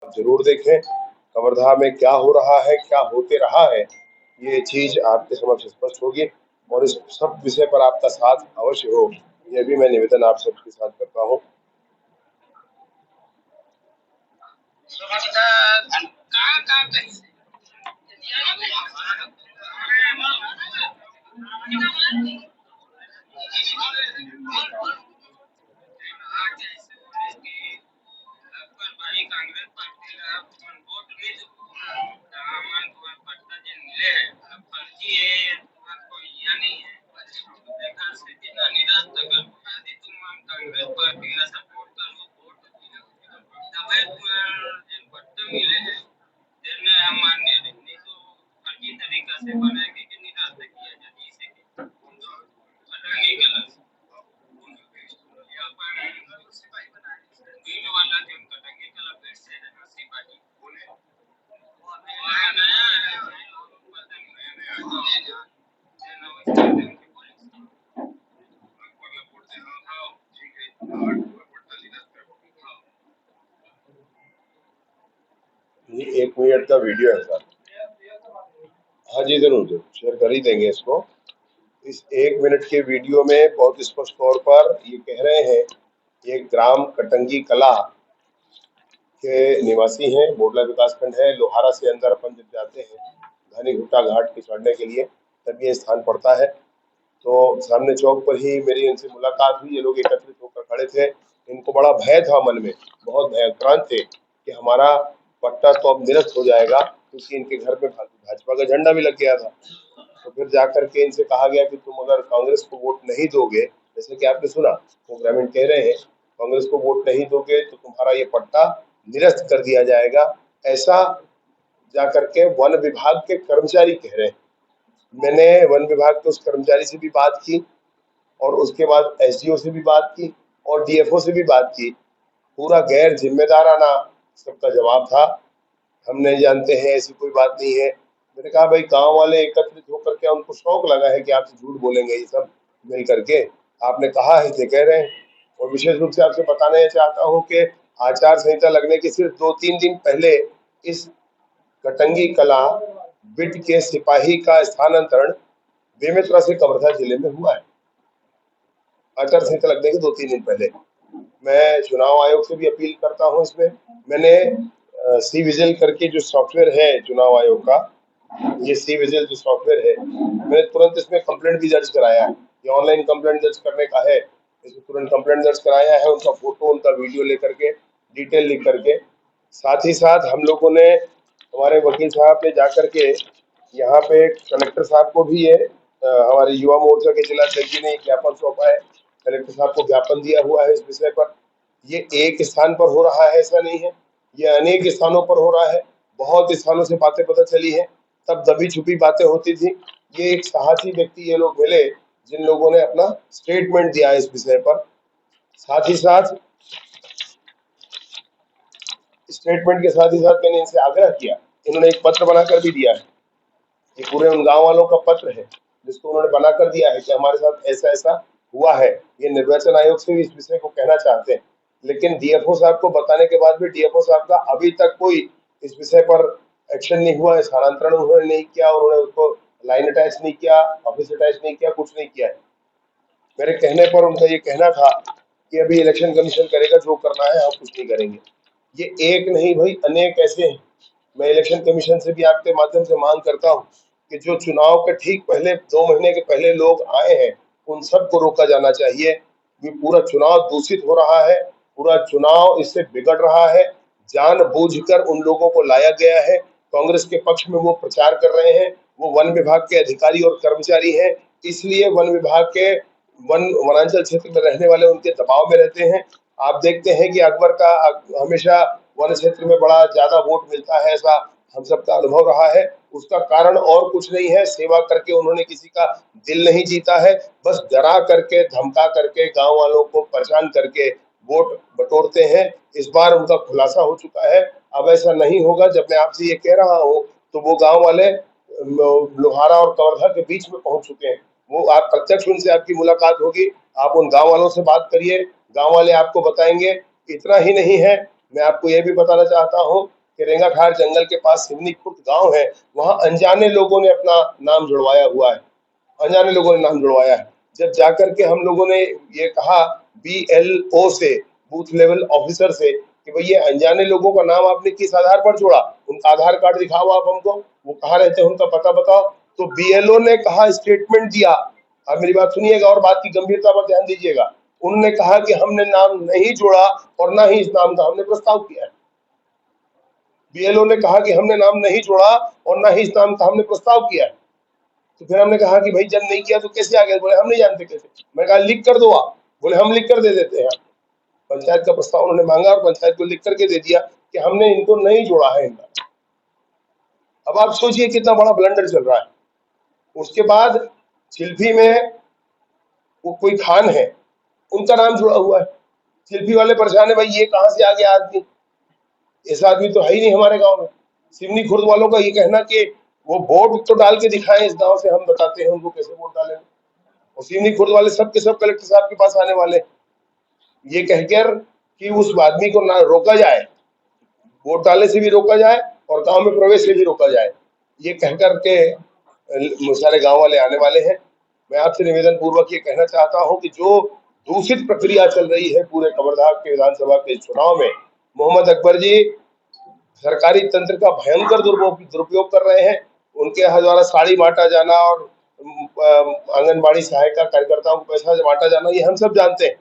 आप जरूर देखें। कवर्धा में क्या हो रहा है, क्या होते रहा है, ये चीज आपके समक्ष स्पष्ट होगी और इस सब विषय पर आपका साथ अवश्य हो, यह भी मैं निवेदन आप सबके साथ करता हूँ। ये 1 मिनट का वीडियो है सर। हाँ जी, जरूर जरूर शेयर कर ही देंगे इसको। इस 1 मिनट के वीडियो में बहुत स्पष्ट तौर पर ये कह रहे हैं, ये ग्राम कटंगी कला के निवासी हैं, बोडला विकासखंड है, लोहारा से अंदर अपन जब जाते हैं घनी घुट्टा घाट पे चढ़ने के लिए तब ये स्थान पड़ता है। तो सामने चौक पर ही मेरी इनसे मुलाकात हुई। ये लोग एकत्रित होकर खड़े थे, इनको बड़ा भय था मन में, बहुत भयक्रांत थे कि हमारा पट्टा तो अब निरस्त हो जाएगा, क्योंकि इनके घर पे भाजपा का झंडा भी लग गया था। तो फिर जाकर के इनसे कहा गया कि तुम अगर कांग्रेस को वोट नहीं दोगे, जैसे कि आपने सुना वो ग्रामीण कह रहे हैं, कांग्रेस को वोट नहीं दोगे तो तुम्हारा ये पट्टा निरस्त कर दिया जाएगा, ऐसा जाकर के वन विभाग के कर्मचारी कह रहे हैं। मैंने वन विभाग के उस कर्मचारी से भी बात की और उसके बाद एसडीओ से भी बात की और डीएफओ से भी बात की। पूरा गैर जिम्मेदाराना सबका जवाब था, हम नहीं जानते हैं, ऐसी कोई बात नहीं है। मैंने कहा भाई गांव वाले एकत्रित होकर के उनको शौक लगा है कि आपसे झूठ बोलेंगे ये सब मिल करके, आपने कहा है इसे कह रहे हैं। और विशेष रूप से आपसे बताना चाहता हूँ कि आचार संहिता लगने के सिर्फ 2-3 दिन पहले इस कटंगी कला बिट के सिपाही का स्थानांतरण बेमेतरा से कवर्धा जिले में हुआ है, आचार संहिता लगने के 2-3 दिन पहले। मैं चुनाव आयोग से भी अपील करता हूं इसमें। मैंने सी विजिल करके जो सॉफ्टवेयर है चुनाव आयोग का, ये सी विजिल जो सॉफ्टवेयर है, मैंने तुरंत इसमें कंप्लेंट भी दर्ज कराया है। ये ऑनलाइन कंप्लेंट दर्ज करने का है, इसमें तुरंत कंप्लेंट दर्ज कराया है, उनका फोटो उनका वीडियो लेकर के डिटेल लिख करके। साथ ही साथ हम लोगों ने, हमारे वकील साहब ने जाकर के यहाँ पे कलेक्टर साहब को भी ये हमारे युवा मोर्चा के जिला अध्यक्ष जी ने ज्ञापन सौंपा है, कलेक्टर साहब को ज्ञापन दिया हुआ है इस विषय पर। ये एक स्थान पर हो रहा है ऐसा नहीं है, ये अनेक स्थानों पर हो रहा है। बहुत स्थानों से बातें पता चली है, तब दबी छुपी बातें होती थी। ये एक साहसी व्यक्ति ये लोग मिले जिन लोगों ने अपना स्टेटमेंट दिया इस विषय पर। साथ ही साथ स्टेटमेंट के साथ ही साथ मैंने इनसे आग्रह किया, इन्होंने एक पत्र बनाकर भी दिया है, ये पूरे उन गांव वालों का पत्र है जिसको उन्होंने बनाकर दिया है कि हमारे साथ ऐसा ऐसा हुआ है। ये निर्वाचन आयोग से भी इस विषय को कहना चाहते हैं, लेकिन डीएफओ साहब को बताने के बाद भी डीएफओ साहब का अभी तक कोई इस विषय पर एक्शन नहीं हुआ है, स्थानांतरण उन्होंने नहीं किया, उन्होंने उसको लाइन अटैच नहीं किया, ऑफिस अटैच नहीं किया, कुछ नहीं किया है। मेरे कहने पर उनका ये कहना था कि अभी इलेक्शन कमीशन करेगा, जो करना है हम कुछ नहीं करेंगे। ये एक नहीं भाई, अनेक ऐसे हैं। मैं इलेक्शन कमीशन से भी आपके माध्यम से मांग करता हूँ कि जो चुनाव के ठीक पहले 2 महीने के पहले लोग आए हैं उन सबको रोका जाना चाहिए। ये पूरा चुनाव दूषित हो रहा है, पूरा चुनाव इससे बिगड़ रहा है, जानबूझकर उन लोगों को लाया गया है, कांग्रेस के पक्ष में वो प्रचार कर रहे हैं, वो वन विभाग के अधिकारी और कर्मचारी हैं, इसलिए वन विभाग के वनांचल क्षेत्र में रहने वाले उनके दबाव में रहते हैं। आप देखते हैं कि अकबर का हमेशा वन क्षेत्र में बड़ा ज्यादा वोट मिलता है, ऐसा हम सबका अनुभव रहा है। उसका कारण और कुछ नहीं है, सेवा करके उन्होंने किसी का दिल नहीं जीता है, बस डरा करके धमका करके गांव वालों को परेशान करके वोट बटोरते हैं। इस बार उनका खुलासा हो चुका है, अब ऐसा नहीं होगा। जब मैं आपसे ये कह रहा हूँ तो वो गांव वाले लोहारा और कवर्धा के बीच में पहुंच चुके हैं, वो आप प्रत्यक्ष उनसे आपकी मुलाकात होगी, आप उन गांव वालों से बात करिए, गांव वाले आपको बताएंगे। इतना ही नहीं है, मैं आपको यह भी बताना चाहता हूं कि रेंगाखार जंगल के पास सिवनी खुर्द गांव है, वहां अनजाने लोगों ने अपना नाम जुड़वाया हुआ है, अनजाने लोगों ने नाम जुड़वाया है। जब जाकर के हम लोगों ने ये कहा BLO से, बूथ लेवल ऑफिसर से, कि भाई ये अनजाने लोगों का नाम आपने किस आधार पर जोड़ा, उनका आधार कार्ड दिखाओ आप हमको, वो कहाँ रहते हैं उनका पता बताओ। तो BLO ने कहा, स्टेटमेंट दिया, आप मेरी बात सुनिएगा और बात की गंभीरता पर ध्यान दीजिएगा। उन्होंने कहा कि हमने नाम नहीं जोड़ा और ना ही इस नाम का हमने प्रस्ताव किया है। BLO ने कहा कि हमने नाम नहीं जोड़ा और ना ही इस नाम का हमने प्रस्ताव किया है। तो फिर हमने कहा कि भाई जब नहीं किया तो कैसे आ गया? बोले हम नहीं जानते कैसे। मैं कहा लिख कर दो आप। बोले हम लिख कर दे देते हैं। पंचायत का प्रस्ताव उन्होंने मांगा और पंचायत को लिख करके दे दिया कि हमने इनको नहीं जोड़ा है इनका। अब आप सोचिए कितना बड़ा ब्लंडर चल रहा है। उसके बाद चिल्फी में वो कोई खान है, उनका नाम जुड़ा हुआ है। चिल्फी वाले परेशान है, भाई ये कहाँ से आ गया आदमी, ऐसा आदमी तो है ही नहीं हमारे गांव में। सिवनी खुर्द वालों का ये कहना कि वो वोट तो डाल के दिखाएं इस गांव से, हम बताते हैं उनको कैसे वोट डालें। और सिवनी खुर्द वाले सब के सब कलेक्टर साहब के पास आने वाले, ये कहकर कि उस आदमी को ना रोका जाए, वोट डालने से भी रोका जाए और गांव में प्रवेश से भी रोका जाए, ये कहकर के सारे गांव वाले आने वाले हैं। मैं आपसे निवेदन पूर्वक ये कहना चाहता हूं कि जो दूषित प्रक्रिया चल रही है पूरे कवर्धा के विधानसभा के चुनाव में, मोहम्मद अकबर जी सरकारी तंत्र का भयंकर दुरुपयोग कर रहे हैं। उनके द्वारा साड़ी बांटा जाना और आंगनबाड़ी सहायिका कार्यकर्ताओं को पैसा बांटा जाना, ये हम सब जानते हैं।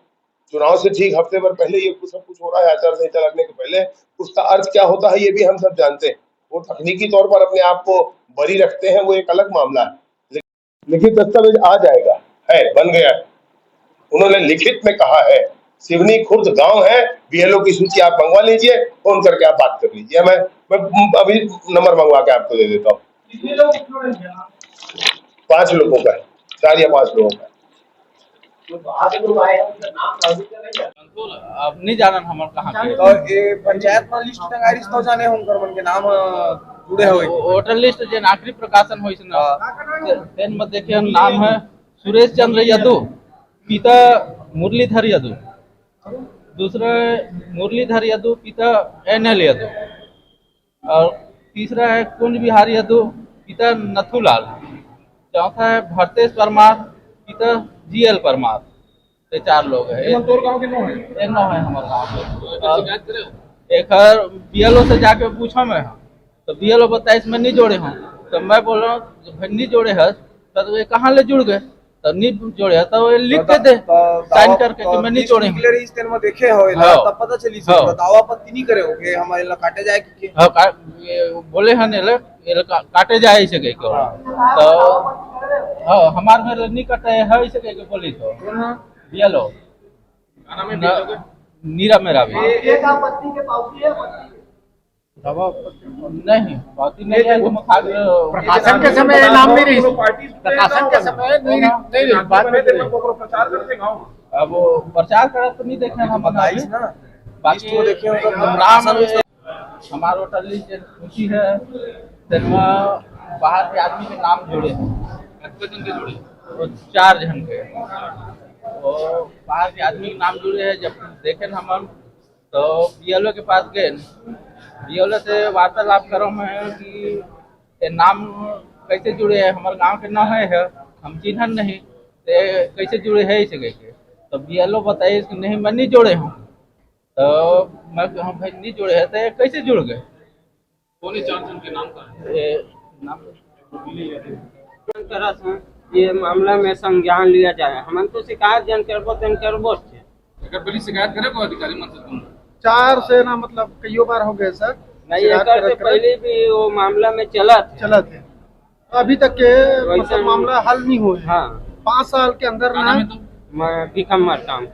चुनाव से ठीक हफ्ते भर पहले ये सब कुछ हो रहा है, आचार संहिता लगने के पहले। उसका अर्थ क्या होता है ये भी हम सब जानते हैं। वो तकनीकी तौर पर अपने आप को बरी रखते हैं, वो एक अलग मामला है। लिखित दस्तावेज आ जाएगा, है, बन गया है। उन्होंने लिखित में कहा है सिवनी खुर्द गांव है, BLO की सूची आप मंगवा लीजिए, फोन करके आप बात कर लीजिए। मैं अभी नंबर मंगवा के आपको दे देता हूँ। 5 लोगों का है, 4 या 5 लोगों का है। अब नहीं जाना हम कहाँ के तो ये पंचायत में लिस्ट टंगाई तो जाने होंगे मन के नाम जुड़े हुए वोटर लिस्ट जे आखिरी प्रकाशन होइस ना तेन में देखिए नाम है सुरेश चंद्र यादव, पिता मुरलीधर यादव, दूसरा मुरलीधर यादव, पिता NL यादव, और तीसरा है कुंज बिहारी यादव, पिता नथुलाल, चौथा है भरतेश परमार, पिता GL परमार। ये 4 लोग हैं। एक गांव के नाम है, एक नाम है हमारे गाँव में। एक BLO से जाके पूछा मैं, तो BLO बताया इसमें नहीं जोड़े हूँ। तो मैं बोल रहा हूँ नहीं जोड़े है तो ये कहाँ ले जुड़ गए, तो नहीं जोड़े है तो लिख के दे साइन करके कि मैं नहीं जोड़े हूँ। इस दिन में देखे हो तब पता चली दावा पत्ती नहीं करे होगे हमारे ला काटे जाए कि बोले हैं ने काटे जाए इसे के तो हमार में नहीं कटे है इसे के बोली तो BLO नीरा मेरा भी एक आपत्ति के पावती है नहीं पावती नहीं है। प्रकाशन के समय नाम नहीं रही, प्रकाशन के समय नहीं बाद में प्रचार करते गांव। अब वो प्रचार करा तो नहीं देखे हम बताइए ना, बाकी तो देखे हो नाम हमारा वोटर लिस्ट सूची है, बाहर के आदमी के नाम जुड़े हैं, जुड़े 4 जन के, तो बाहर के आदमी के नाम जुड़े हैं। जब देखे हम तो BLO के पास गए, BLO से वार्तालाप करो मैं कि नाम कैसे जुड़े है, हमारे गांव के नाम है हम चिन्हन नहीं, तो कैसे जुड़े है इसे के। तो BLO बताइए कि नहीं मैं नहीं जोड़े हूँ। तो मैं हम भाई नहीं जुड़े हैं तो कैसे जुड़ गए। कौन 4 जन के नाम का ये मामला में संज्ञान लिया जाए। हम तो शिकायत जन करबो अगर पहले शिकायत करे को अधिकारी मन से तुम 4 से ना मतलब कईयों बार हो गए सर, नहीं एक से पहले भी वो मामला में चला थे अभी तक के मतलब मामला हल नहीं हुआ। हाँ 5 साल के अंदर ना मैं भिखम मारता हूँ।